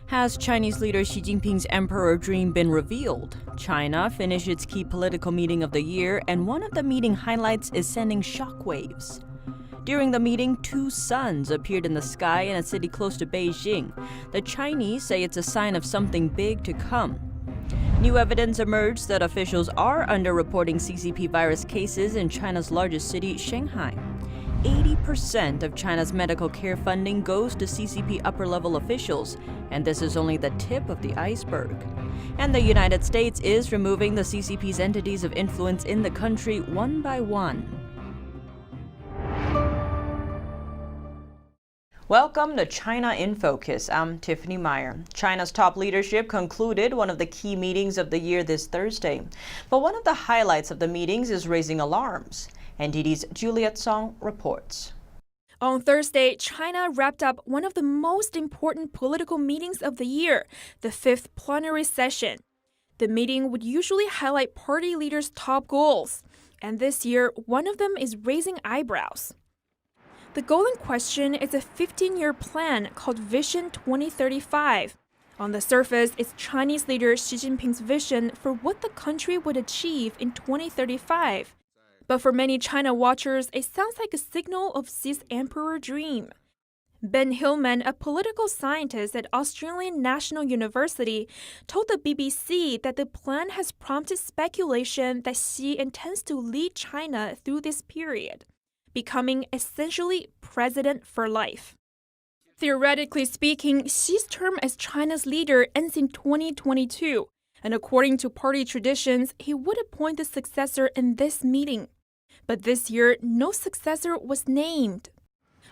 Has Chinese leader Xi Jinping's emperor dream been revealed? China finished its key political meeting of the year, and one of the meeting highlights is sending shockwaves. During the meeting, two suns appeared in the sky in a city close to Beijing. The Chinese say it's a sign of something big to come. New evidence emerged that officials are underreporting CCP virus cases in China's largest city, Shanghai. 80% of China's medical care funding goes to CCP upper-level officials, and this is only the tip of the iceberg. And the United States is removing the CCP's entities of influence in the country one by one. Welcome to China in Focus. I'm Tiffany Meyer. China's top leadership concluded one of the key meetings of the year this Thursday. But one of the highlights of the meetings is raising alarms. NTD's Juliet Song reports. On Thursday, China wrapped up one of the most important political meetings of the year, the fifth plenary session. The meeting would usually highlight party leaders' top goals, and this year, one of them is raising eyebrows. The goal in question is a 15-year plan called Vision 2035. On the surface, it's Chinese leader Xi Jinping's vision for what the country would achieve in 2035. But for many China watchers, it sounds like a signal of Xi's emperor dream. Ben Hillman, a political scientist at Australian National University, told the BBC that the plan has prompted speculation that Xi intends to lead China through this period, becoming essentially president for life. Theoretically speaking, Xi's term as China's leader ends in 2022, and according to party traditions, he would appoint the successor in this meeting. But this year, no successor was named.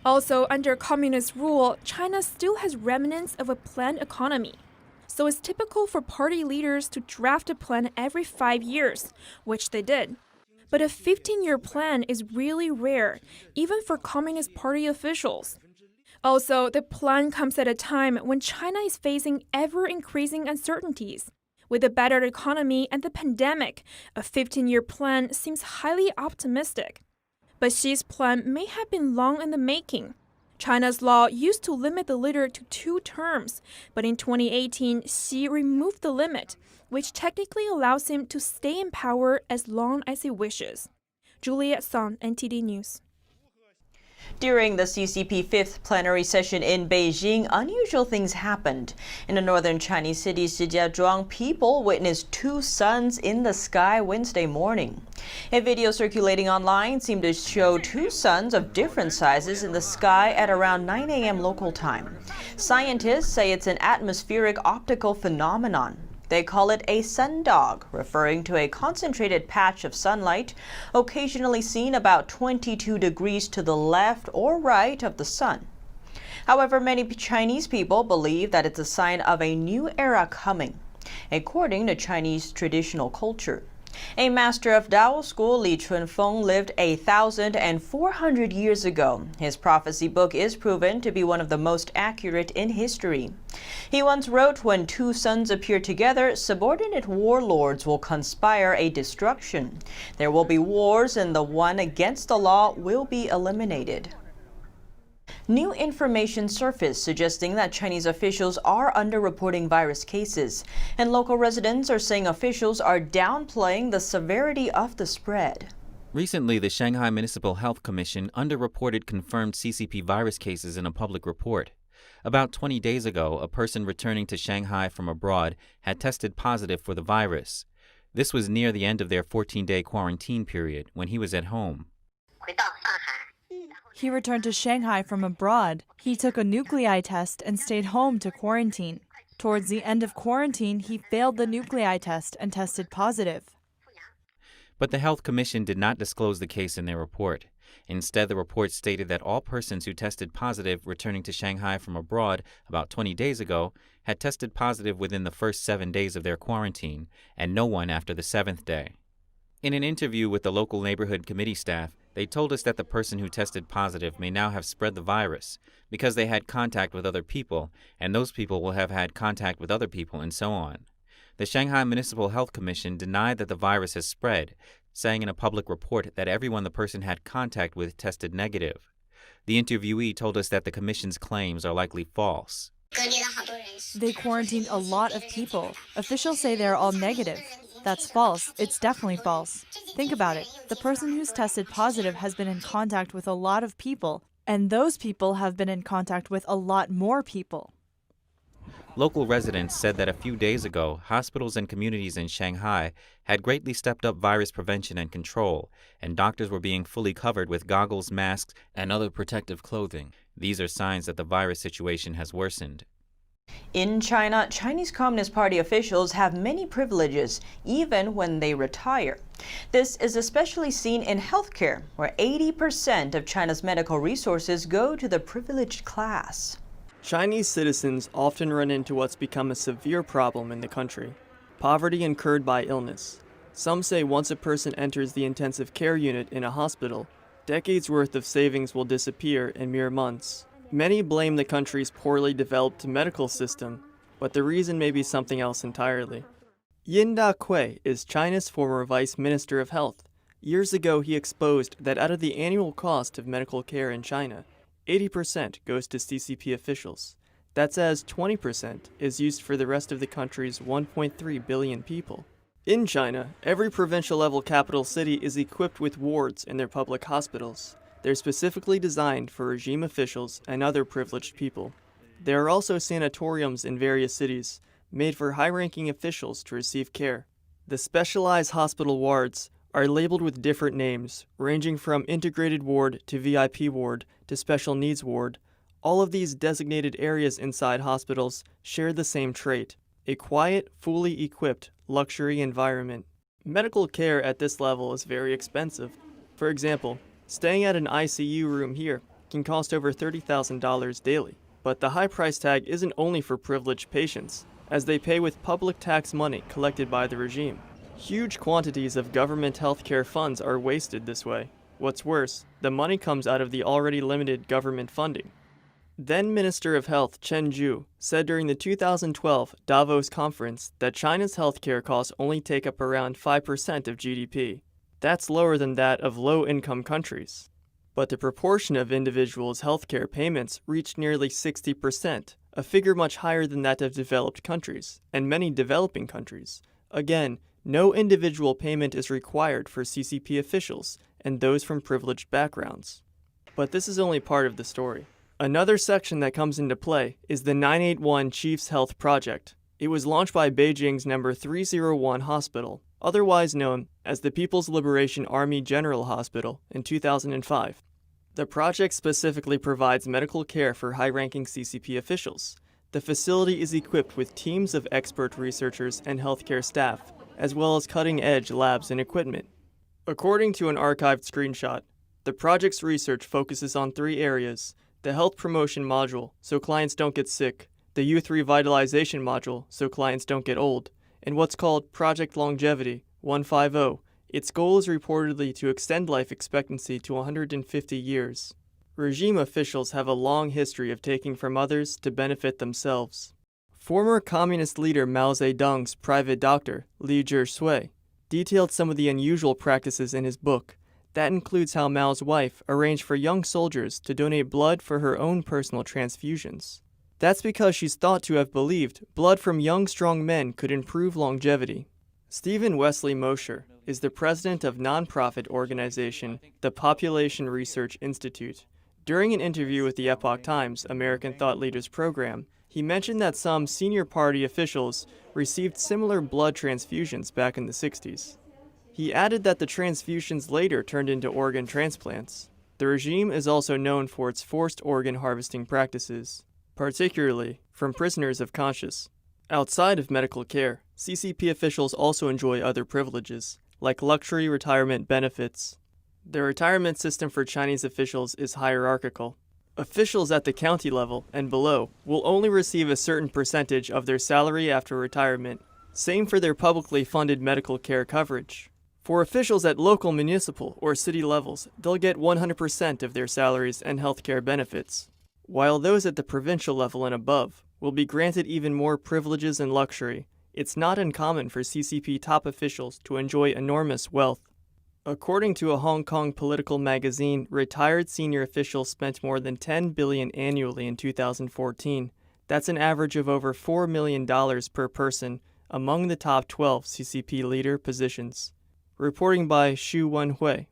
Also, under communist rule, China still has remnants of a planned economy. So it's typical for party leaders to draft a plan every 5 years, which they did. But a 15-year plan is really rare, even for Communist Party officials. Also, the plan comes at a time when China is facing ever-increasing uncertainties. With a battered economy and the pandemic, a 15-year plan seems highly optimistic. But Xi's plan may have been long in the making. China's law used to limit the leader to 2 terms, but in 2018, Xi removed the limit, which technically allows him to stay in power as long as he wishes. Juliet Song, NTD News. During the CCP fifth plenary session in Beijing, unusual things happened. In the northern Chinese city Shijiazhuang, people witnessed 2 suns in the sky Wednesday morning. A video circulating online seemed to show 2 suns of different sizes in the sky at around 9 a.m. local time. Scientists say it's an atmospheric optical phenomenon. They call it a sundog, referring to a concentrated patch of sunlight, occasionally seen about 22 degrees to the left or right of the sun. However, many Chinese people believe that it's a sign of a new era coming, according to Chinese traditional culture. A master of Dao school, Li Chunfeng, lived 1,400 years ago. His prophecy book is proven to be one of the most accurate in history. He once wrote, "When 2 suns appear together, subordinate warlords will conspire a destruction. There will be wars, and the one against the law will be eliminated." New information surfaced suggesting that Chinese officials are underreporting virus cases, and local residents are saying officials are downplaying the severity of the spread. Recently, the Shanghai Municipal Health Commission underreported confirmed CCP virus cases in a public report. About 20 days ago, a person returning to Shanghai from abroad had tested positive for the virus. This was near the end of their 14-day quarantine period when he was at home. He returned to Shanghai from abroad. He took a nuclei test and stayed home to quarantine. Towards the end of quarantine, he failed the nuclei test and tested positive. But the Health Commission did not disclose the case in their report. Instead, the report stated that all persons who tested positive returning to Shanghai from abroad about 20 days ago had tested positive within the first 7 days of their quarantine, and no one after the 7th day. In an interview with the local neighborhood committee staff, they told us that the person who tested positive may now have spread the virus because they had contact with other people, and those people will have had contact with other people, and so on. The Shanghai Municipal Health Commission denied that the virus has spread, saying in a public report that everyone the person had contact with tested negative. The interviewee told us that the commission's claims are likely false. They quarantined a lot of people. Officials say they're all negative. That's false. It's definitely false. Think about it. The person who's tested positive has been in contact with a lot of people, and those people have been in contact with a lot more people. Local residents said that a few days ago, hospitals and communities in Shanghai had greatly stepped up virus prevention and control, and doctors were being fully covered with goggles, masks, and other protective clothing. These are signs that the virus situation has worsened. In China, Chinese Communist Party officials have many privileges, even when they retire. This is especially seen in healthcare, where 80% of China's medical resources go to the privileged class. Chinese citizens often run into what's become a severe problem in the country: poverty incurred by illness. Some say once a person enters the intensive care unit in a hospital, decades' worth of savings will disappear in mere months. Many blame the country's poorly developed medical system, but the reason may be something else entirely. Yin Da-kui is China's former Vice Minister of Health. Years ago, he exposed that out of the annual cost of medical care in China, 80% goes to CCP officials. That's as 20% is used for the rest of the country's 1.3 billion people. In China, every provincial-level capital city is equipped with wards in their public hospitals. They're specifically designed for regime officials and other privileged people. There are also sanatoriums in various cities, made for high-ranking officials to receive care. The specialized hospital wards are labeled with different names, ranging from integrated ward to VIP ward to special needs ward. All of these designated areas inside hospitals share the same trait: a quiet, fully equipped, luxury environment. Medical care at this level is very expensive. For example, staying at an ICU room here can cost over $30,000 daily. But the high price tag isn't only for privileged patients, as they pay with public tax money collected by the regime. Huge quantities of government healthcare funds are wasted this way. What's worse, the money comes out of the already limited government funding. Then Minister of Health Chen Zhu said during the 2012 Davos conference that China's healthcare costs only take up around 5% of GDP. That's lower than that of low-income countries. But the proportion of individuals' healthcare payments reached nearly 60%, a figure much higher than that of developed countries, and many developing countries. Again, no individual payment is required for CCP officials and those from privileged backgrounds. But this is only part of the story. Another section that comes into play is the 981 Chiefs Health Project. It was launched by Beijing's No. 301 Hospital, otherwise known as the People's Liberation Army General Hospital, in 2005. The project specifically provides medical care for high-ranking CCP officials. The facility is equipped with teams of expert researchers and healthcare staff, as well as cutting-edge labs and equipment. According to an archived screenshot, the project's research focuses on 3 areas: the health promotion module, so clients don't get sick, the youth revitalization module, so clients don't get old, and what's called Project Longevity 150. Its goal is reportedly to extend life expectancy to 150 years. Regime officials have a long history of taking from others to benefit themselves. Former communist leader Mao Zedong's private doctor, Li Zhisui, detailed some of the unusual practices in his book. That includes how Mao's wife arranged for young soldiers to donate blood for her own personal transfusions. That's because she's thought to have believed blood from young, strong men could improve longevity. Stephen Wesley Mosher is the president of nonprofit organization the Population Research Institute. During an interview with the Epoch Times American Thought Leaders program, he mentioned that some senior party officials received similar blood transfusions back in the 60s. He added that the transfusions later turned into organ transplants. The regime is also known for its forced organ harvesting practices, particularly from prisoners of conscience. Outside of medical care, CCP officials also enjoy other privileges, like luxury retirement benefits. The retirement system for Chinese officials is hierarchical. Officials at the county level and below will only receive a certain percentage of their salary after retirement. Same for their publicly funded medical care coverage. For officials at local, municipal, or city levels, they'll get 100% of their salaries and healthcare benefits, while those at the provincial level and above will be granted even more privileges and luxury. It's not uncommon for CCP top officials to enjoy enormous wealth. According to a Hong Kong political magazine, retired senior officials spent more than $10 billion annually in 2014. That's an average of over $4 million per person among the top 12 CCP leader positions. Reporting by Xu Wenhui.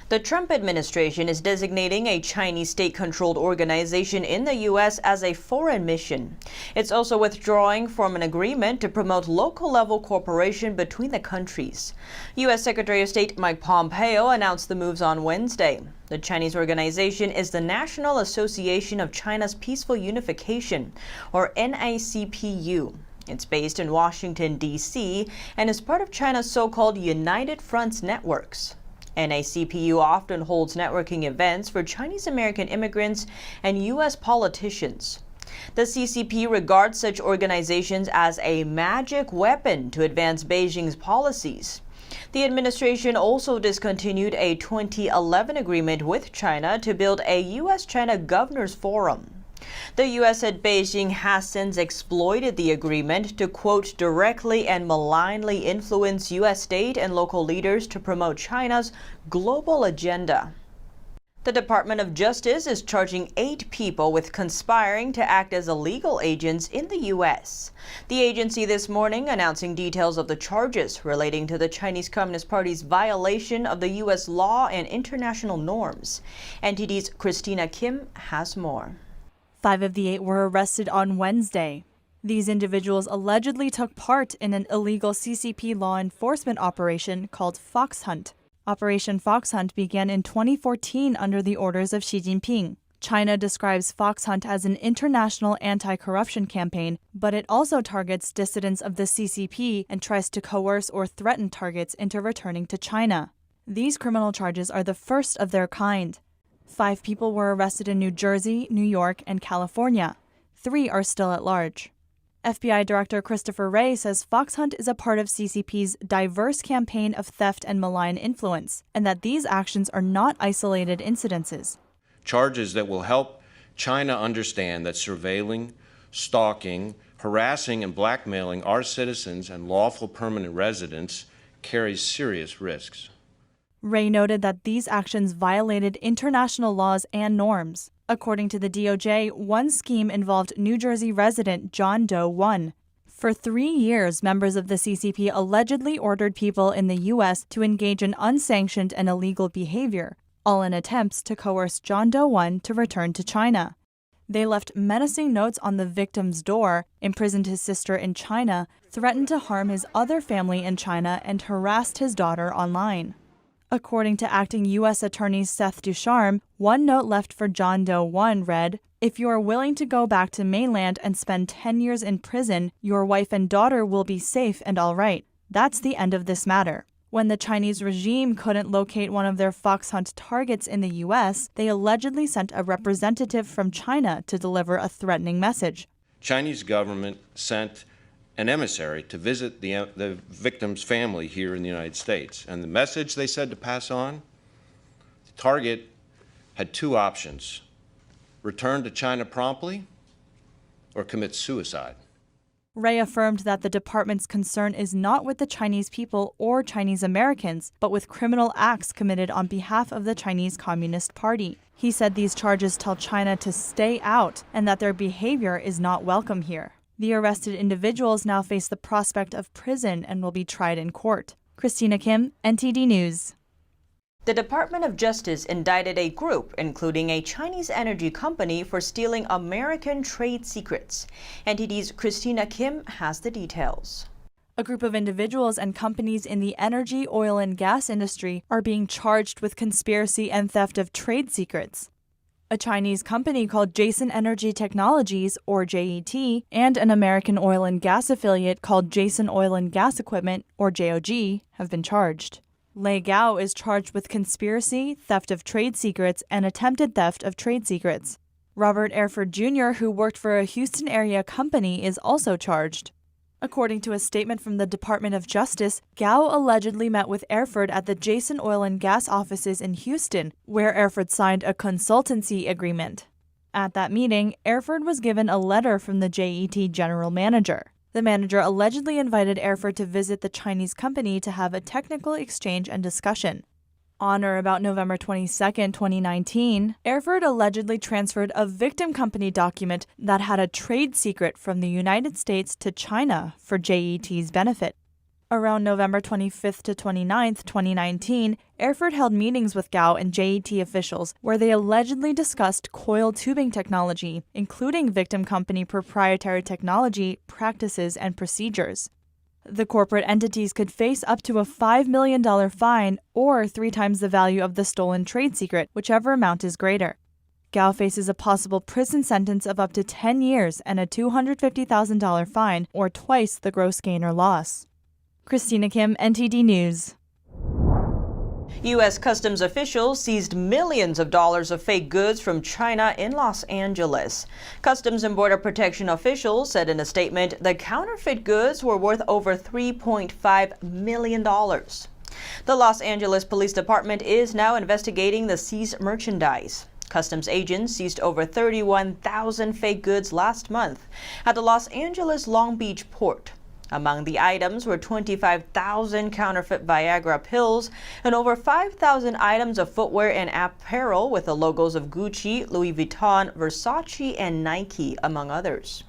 The Trump administration is designating a Chinese state-controlled organization in the U.S. as a foreign mission. It's also withdrawing from an agreement to promote local-level cooperation between the countries. U.S. Secretary of State Mike Pompeo announced the moves on Wednesday. The Chinese organization is the National Association of China's Peaceful Unification, or NACPU. It's based in Washington, D.C., and is part of China's so-called United Fronts networks. NACPU often holds networking events for Chinese American immigrants and U.S. politicians. The CCP regards such organizations as a magic weapon to advance Beijing's policies. The administration also discontinued a 2011 agreement with China to build a U.S.-China Governors Forum. The U.S. said Beijing has since exploited the agreement to, quote, directly and malignly influence U.S. state and local leaders to promote China's global agenda. The Department of Justice is charging 8 people with conspiring to act as illegal agents in the U.S. The agency this morning announcing details of the charges relating to the Chinese Communist Party's violation of the U.S. law and international norms. NTD's Christina Kim has more. 5 of the 8 were arrested on Wednesday. These individuals allegedly took part in an illegal CCP law enforcement operation called Fox Hunt. Operation Fox Hunt began in 2014 under the orders of Xi Jinping. China describes Fox Hunt as an international anti-corruption campaign, but it also targets dissidents of the CCP and tries to coerce or threaten targets into returning to China. These criminal charges are the first of their kind. 5 people were arrested in New Jersey, New York, and California. 3 are still at large. FBI Director Christopher Wray says Fox Hunt is a part of CCP's diverse campaign of theft and malign influence, and that these actions are not isolated incidences. Charges that will help China understand that surveilling, stalking, harassing, and blackmailing our citizens and lawful permanent residents carries serious risks. Wray noted that these actions violated international laws and norms. According to the DOJ, one scheme involved New Jersey resident John Doe 1. For 3 years, members of the CCP allegedly ordered people in the U.S. to engage in unsanctioned and illegal behavior, all in attempts to coerce John Doe 1 to return to China. They left menacing notes on the victim's door, imprisoned his sister in China, threatened to harm his other family in China, and harassed his daughter online. According to acting U.S. Attorney Seth Ducharme, one note left for John Doe 1 read, "If you are willing to go back to mainland and spend 10 years in prison, your wife and daughter will be safe and all right. That's the end of this matter." When the Chinese regime couldn't locate one of their Fox Hunt targets in the U.S., they allegedly sent a representative from China to deliver a threatening message. Chinese government sent an emissary to visit the victim's family here in the United States. And the message they said to pass on, the target had 2 options: return to China promptly or commit suicide. Wray affirmed that the department's concern is not with the Chinese people or Chinese Americans, but with criminal acts committed on behalf of the Chinese Communist Party. He said these charges tell China to stay out and that their behavior is not welcome here. The arrested individuals now face the prospect of prison and will be tried in court. Christina Kim, NTD News. The Department of Justice indicted a group, including a Chinese energy company, for stealing American trade secrets. NTD's Christina Kim has the details. A group of individuals and companies in the energy, oil, and gas industry are being charged with conspiracy and theft of trade secrets. A Chinese company called Jason Energy Technologies, or JET, and an American oil and gas affiliate called Jason Oil and Gas Equipment, or JOG, have been charged. Lei Gao is charged with conspiracy, theft of trade secrets, and attempted theft of trade secrets. Robert Erford Jr., who worked for a Houston area company, is also charged. According to a statement from the Department of Justice, Gao allegedly met with Erford at the Jason Oil and Gas offices in Houston, where Erford signed a consultancy agreement. At that meeting, Erford was given a letter from the JET general manager. The manager allegedly invited Erford to visit the Chinese company to have a technical exchange and discussion. On or about November 22, 2019, Erfurt allegedly transferred a victim company document that had a trade secret from the United States to China for JET's benefit. Around November 25th to 29th, 2019, Erfurt held meetings with Gao and JET officials where they allegedly discussed coil tubing technology, including victim company proprietary technology, practices, and procedures. The corporate entities could face up to a $5 million fine or 3 times the value of the stolen trade secret, whichever amount is greater. Gao faces a possible prison sentence of up to 10 years and a $250,000 fine, or twice the gross gain or loss. Christina Kim, NTD News. U.S. customs officials seized millions of dollars of fake goods from China in Los Angeles. Customs and Border Protection officials said in a statement the counterfeit goods were worth over $3.5 million. The Los Angeles Police Department is now investigating the seized merchandise. Customs agents seized over 31,000 fake goods last month at the Los Angeles Long Beach port. Among the items were 25,000 counterfeit Viagra pills and over 5,000 items of footwear and apparel with the logos of Gucci, Louis Vuitton, Versace, and Nike, among others.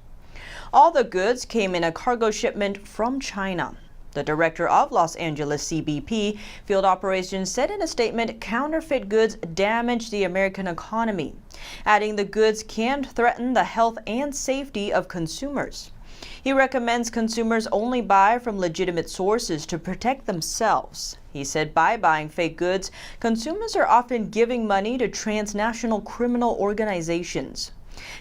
All the goods came in a cargo shipment from China. The director of Los Angeles CBP Field Operations said in a statement counterfeit goods damage the American economy, adding the goods can threaten the health and safety of consumers. He recommends consumers only buy from legitimate sources to protect themselves. He said by buying fake goods, consumers are often giving money to transnational criminal organizations.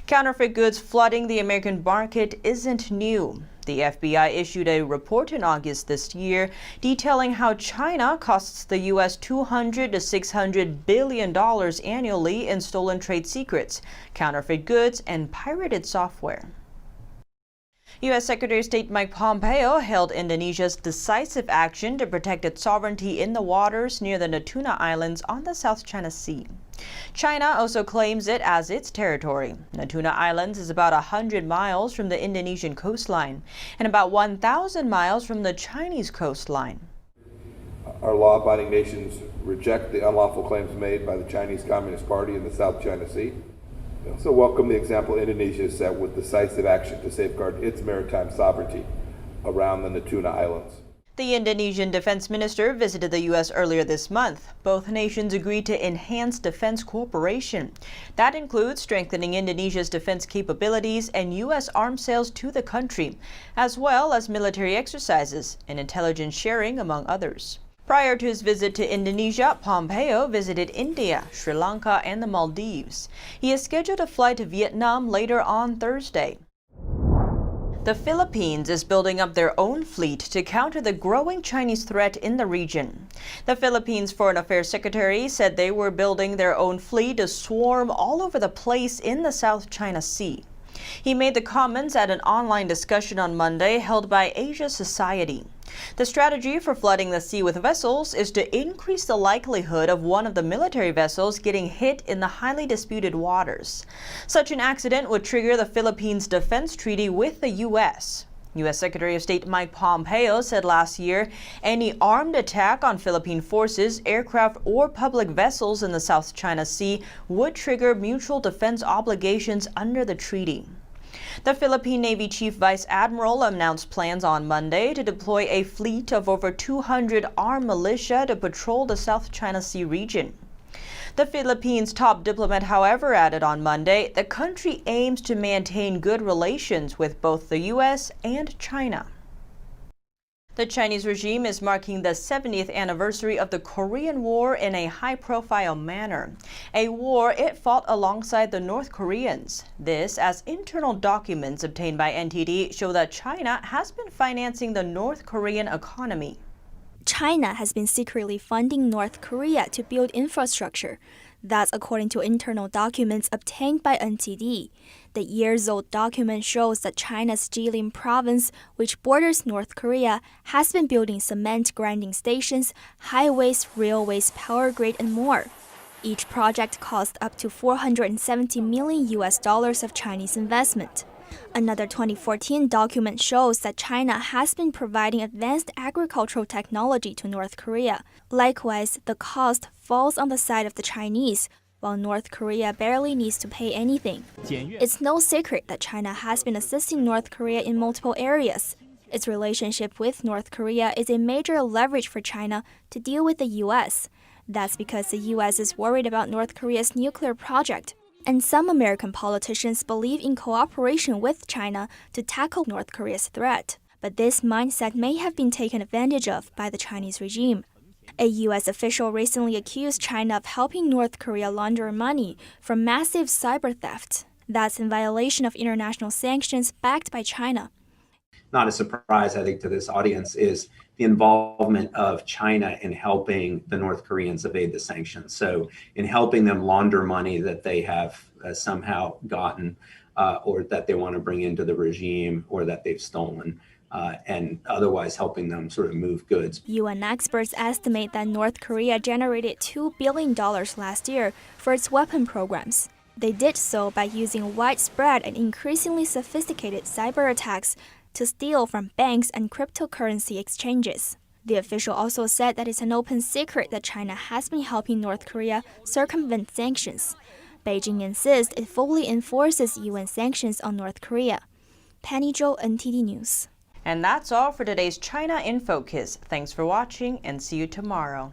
Counterfeit goods flooding the American market isn't new. The FBI issued a report in August this year detailing how China costs the U.S. $200 to $600 billion annually in stolen trade secrets, counterfeit goods, and pirated software. U.S. Secretary of State Mike Pompeo hailed Indonesia's decisive action to protect its sovereignty in the waters near the Natuna Islands on the South China Sea. China also claims it as its territory. Natuna Islands is about 100 miles from the Indonesian coastline and about 1,000 miles from the Chinese coastline. Our law-abiding nations reject the unlawful claims made by the Chinese Communist Party in the South China Sea. We also welcome the example Indonesia set with decisive action to safeguard its maritime sovereignty around the Natuna Islands. The Indonesian defense minister visited the U.S. earlier this month. Both nations agreed to enhance defense cooperation. That includes strengthening Indonesia's defense capabilities and U.S. arms sales to the country, as well as military exercises and intelligence sharing, among others. Prior to his visit to Indonesia, Pompeo visited India, Sri Lanka, and the Maldives. He is scheduled to fly to Vietnam later on Thursday. The Philippines is building up their own fleet to counter the growing Chinese threat in the region. The Philippines Foreign Affairs Secretary said they were building their own fleet to swarm all over the place in the South China Sea. He made the comments at an online discussion on Monday held by Asia Society. The strategy for flooding the sea with vessels is to increase the likelihood of one of the military vessels getting hit in the highly disputed waters. Such an accident would trigger the Philippines' defense treaty with the U.S. U.S. Secretary of State Mike Pompeo said last year any armed attack on Philippine forces, aircraft, or public vessels in the South China Sea would trigger mutual defense obligations under the treaty. The Philippine Navy Chief Vice Admiral announced plans on Monday to deploy a fleet of over 200 armed militia to patrol the South China Sea region. The Philippines' top diplomat, however, added on Monday the country aims to maintain good relations with both the U.S. and China. The Chinese regime is marking the 70th anniversary of the Korean War in a high-profile manner, a war it fought alongside the North Koreans. This as internal documents obtained by NTD show that China has been financing the North Korean economy. China has been secretly funding North Korea to build infrastructure. That's according to internal documents obtained by NTD. The years-old document shows that China's Jilin province, which borders North Korea, has been building cement grinding stations, highways, railways, power grid, and more. Each project cost up to $470 million of Chinese investment. Another 2014 document shows that China has been providing advanced agricultural technology to North Korea. Likewise, the cost falls on the side of the Chinese, while North Korea barely needs to pay anything. It's no secret that China has been assisting North Korea in multiple areas. Its relationship with North Korea is a major leverage for China to deal with the U.S. That's because the U.S. is worried about North Korea's nuclear project. And some American politicians believe in cooperation with China to tackle North Korea's threat. But this mindset may have been taken advantage of by the Chinese regime. A U.S. official recently accused China of helping North Korea launder money from massive cyber theft. That's in violation of international sanctions backed by China. Not a surprise, I think, to this audience is the involvement of China in helping the North Koreans evade the sanctions. So in helping them launder money that they have somehow gotten or that they want to bring into the regime or that they've stolen. And otherwise helping them sort of move goods. UN experts estimate that North Korea generated $2 billion last year for its weapon programs. They did so by using widespread and increasingly sophisticated cyber attacks to steal from banks and cryptocurrency exchanges. The official also said that it's an open secret that China has been helping North Korea circumvent sanctions. Beijing insists it fully enforces UN sanctions on North Korea. Penny Zhou, NTD News. And that's all for today's China in Focus. Thanks for watching and see you tomorrow.